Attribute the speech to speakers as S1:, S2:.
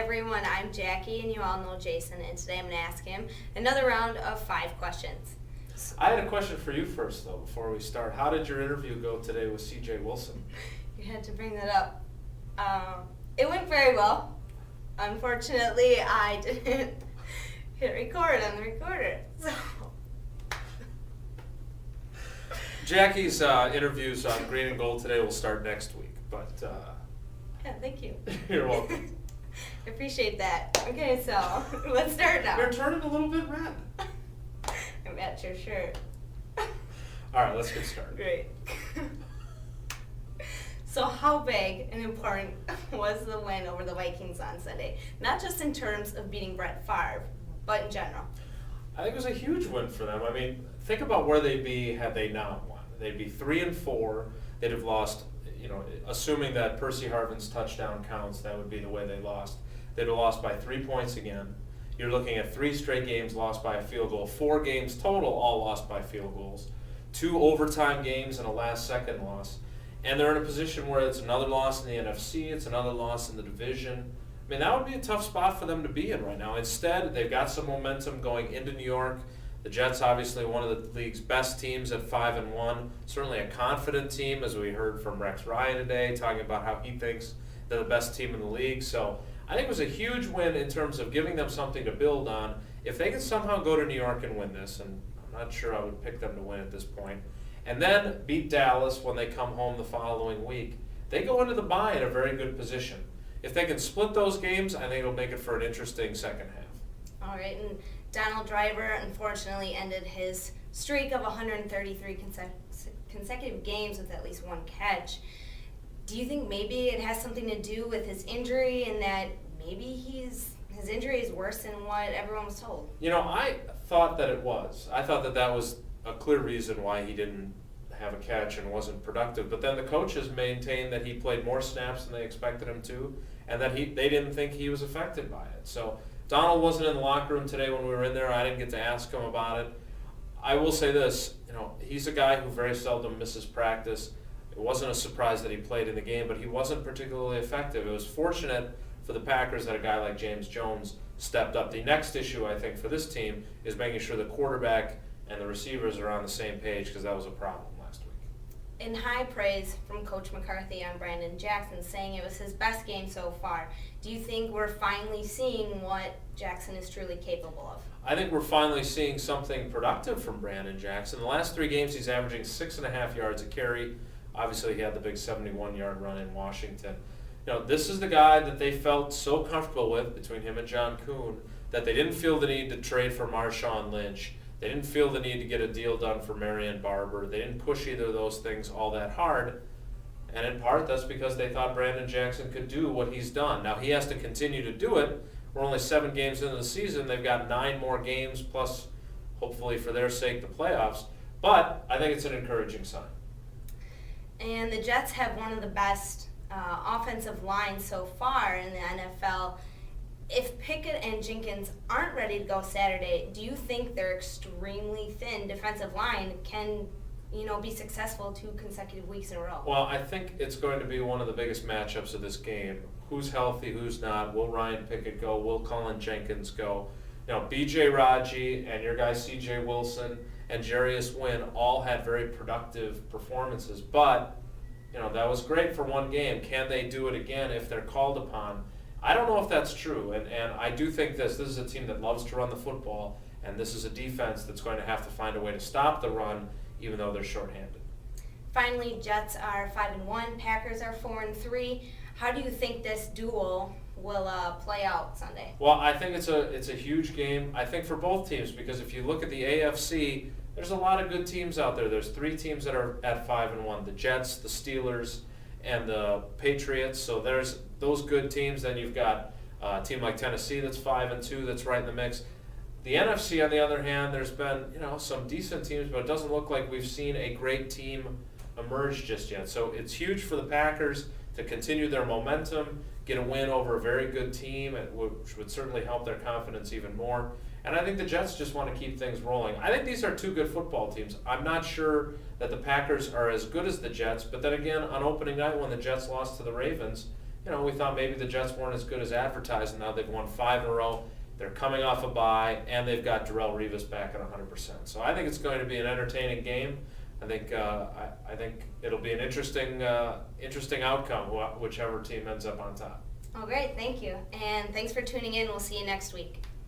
S1: everyone, I'm Jackie, and you all know Jason, and today I'm going to ask him another round of 5 questions.
S2: I had a question for you first, though, before we start. How did your interview go today with C.J. Wilson?
S1: You had to bring that up. It went very well. Unfortunately, I didn't hit record on the recorder, so...
S2: Jackie's interviews on Green and Gold today will start next week, but...
S1: Yeah, thank you.
S2: You're welcome.
S1: I appreciate that. Okay, so let's start now.
S2: You're turning a little bit red.
S1: I'm at your shirt.
S2: All right, let's get started.
S1: Great. So how big and important was the win over the Vikings on Sunday? Not just in terms of beating Brett Favre, but in general.
S2: I think it was a huge win for them. I mean, think about where they'd be had they not won. They'd be 3-4. They'd have lost, assuming that Percy Harvin's touchdown counts, that would be the way they lost. They'd have lost by 3 points again. You're looking at 3 straight games lost by a field goal, 4 games total all lost by field goals, 2 overtime games and a last-second loss. And they're in a position where it's another loss in the NFC, it's another loss in the division. I mean, that would be a tough spot for them to be in right now. Instead, they've got some momentum going into New York. The Jets, obviously, one of the league's best teams at 5-1. Certainly a confident team, as we heard from Rex Ryan today, talking about how he thinks they're the best team in the league. So I think it was a huge win in terms of giving them something to build on. If they can somehow go to New York and win this, and I'm not sure I would pick them to win at this point, and then beat Dallas when they come home the following week, they go into the bye in a very good position. If they can split those games, I think it'll make it for an interesting second half.
S1: All right, and Donald Driver unfortunately ended his streak of 133 consecutive games with at least 1 catch. Do you think maybe it has something to do with his injury and that maybe his injury is worse than what everyone was told?
S2: I thought that it was. I thought that that was a clear reason why he didn't have a catch and wasn't productive. But then the coaches maintained that he played more snaps than they expected him to, and that they didn't think he was affected by it. So Donald wasn't in the locker room today when we were in there. I didn't get to ask him about it. I will say this, he's a guy who very seldom misses practice. It wasn't a surprise that he played in the game, but he wasn't particularly effective. It was fortunate for the Packers that a guy like James Jones stepped up. The next issue, I think, for this team is making sure the quarterback and the receivers are on the same page, because that was a problem last week.
S1: In high praise from Coach McCarthy on Brandon Jackson, saying it was his best game so far. Do you think we're finally seeing what Jackson is truly capable of?
S2: I think we're finally seeing something productive from Brandon Jackson. The last 3 games, he's averaging 6.5 yards a carry. Obviously, he had the big 71-yard run in Washington. This is the guy that they felt so comfortable with, between him and John Kuhn, that they didn't feel the need to trade for Marshawn Lynch. They didn't feel the need to get a deal done for Marion Barber. They didn't push either of those things all that hard. And in part, that's because they thought Brandon Jackson could do what he's done. Now, he has to continue to do it. We're only 7 games into the season. They've got 9 more games, plus, hopefully for their sake, the playoffs. But I think it's an encouraging sign.
S1: And the Jets have one of the best offensive lines so far in the NFL. If Pickett and Jenkins aren't ready to go Saturday, do you think their extremely thin defensive line can, be successful 2 consecutive weeks in a row?
S2: Well, I think it's going to be one of the biggest matchups of this game. Who's healthy, who's not? Will Ryan Pickett go? Will Cullen Jenkins go? B.J. Raji and your guy C.J. Wilson and Jarius Wynn all had very productive performances. But, that was great for 1 game. Can they do it again if they're called upon? I don't know if that's true, and I do think this is a team that loves to run the football, and this is a defense that's going to have to find a way to stop the run, even though they're shorthanded.
S1: Finally, Jets are 5-1, Packers are 4-3. How do you think this duel will play out Sunday?
S2: Well, I think it's a huge game, I think, for both teams, because if you look at the AFC, there's a lot of good teams out there. There's 3 teams that are at 5-1, the Jets, the Steelers, and the Patriots. So there's those good teams. Then you've got a team like Tennessee that's 5-2 that's right in the mix. The NFC, on the other hand, there's been some decent teams, but it doesn't look like we've seen a great team emerge just yet. So it's huge for the Packers to continue their momentum, get a win over a very good team, which would certainly help their confidence even more. And I think the Jets just want to keep things rolling. I think these are 2 good football teams. I'm not sure that the Packers are as good as the Jets, but then again, on opening night when the Jets lost to the Ravens, we thought maybe the Jets weren't as good as advertised, and now they've won 5 in a row. They're coming off a bye, and they've got Darrelle Revis back at 100%. So I think it's going to be an entertaining game. I think it'll be an interesting outcome, whichever team ends up on top.
S1: Oh, great. Thank you. And thanks for tuning in. We'll see you next week.